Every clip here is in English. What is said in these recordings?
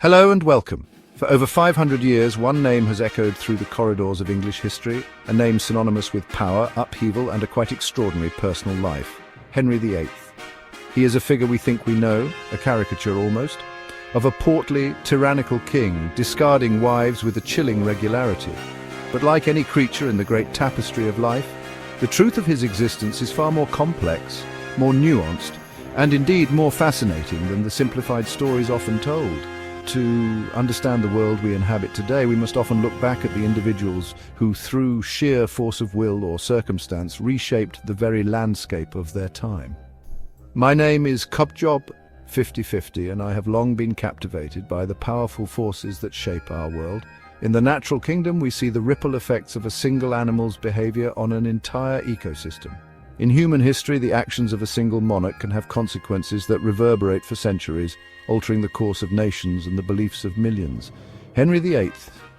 Hello and welcome. For over 500 years, one name has echoed through the corridors of English history, a name synonymous with power, upheaval, and a quite extraordinary personal life: Henry VIII. He is a figure we think we know, a caricature almost, of a portly, tyrannical king, discarding wives with a chilling regularity. But like any creature in the great tapestry of life, the truth of his existence is far more complex, more nuanced, and indeed more fascinating than the simplified stories often told. To understand the world we inhabit today, we must often look back at the individuals who, through sheer force of will or circumstance, reshaped the very landscape of their time. My name is Cubjob 5050, and I have long been captivated by the powerful forces that shape our world. In the natural kingdom, we see the ripple effects of a single animal's behavior on an entire ecosystem. In human history, the actions of a single monarch can have consequences that reverberate for centuries, altering the course of nations and the beliefs of millions. Henry VIII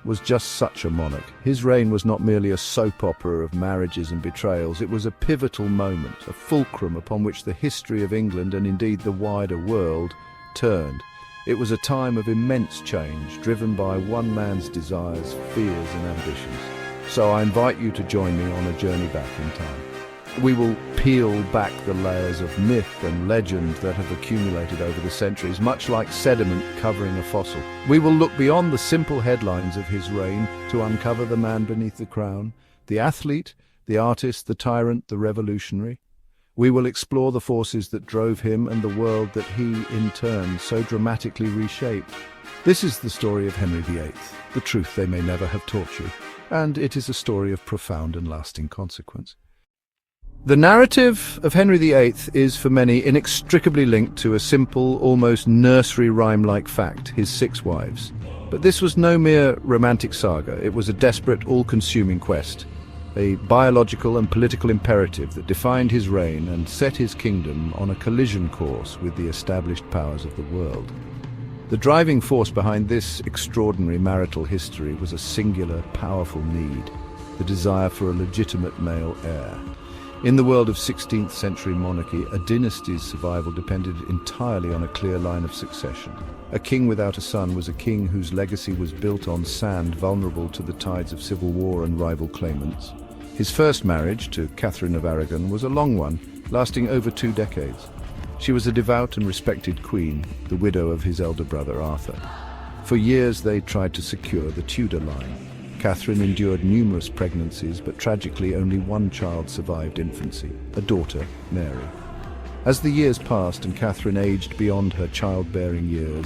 was just such a monarch. His reign was not merely a soap opera of marriages and betrayals. It was a pivotal moment, a fulcrum upon which the history of England and indeed the wider world turned. It was a time of immense change, driven by one man's desires, fears and ambitions. So I invite you to join me on a journey back in time. We will peel back the layers of myth and legend that have accumulated over the centuries, much like sediment covering a fossil. We will look beyond the simple headlines of his reign to uncover the man beneath the crown, the athlete, the artist, the tyrant, the revolutionary. We will explore the forces that drove him and the world that he, in turn, so dramatically reshaped. This is the story of Henry VIII, the truth they may never have taught you, and it is a story of profound and lasting consequence. The narrative of Henry VIII is, for many, inextricably linked to a simple, almost nursery rhyme-like fact: his 6 wives. But this was no mere romantic saga. It was a desperate, all-consuming quest, a biological and political imperative that defined his reign and set his kingdom on a collision course with the established powers of the world. The driving force behind this extraordinary marital history was a singular, powerful need: the desire for a legitimate male heir. In the world of 16th century monarchy, a dynasty's survival depended entirely on a clear line of succession. A king without a son was a king whose legacy was built on sand vulnerable to the tides of civil war and rival claimants. His first marriage, to Catherine of Aragon, was a long one, lasting over 2 decades. She was a devout and respected queen, the widow of his elder brother Arthur. For years they tried to secure the Tudor line. Catherine endured numerous pregnancies, but tragically only one child survived infancy, a daughter, Mary. As the years passed and Catherine aged beyond her childbearing years,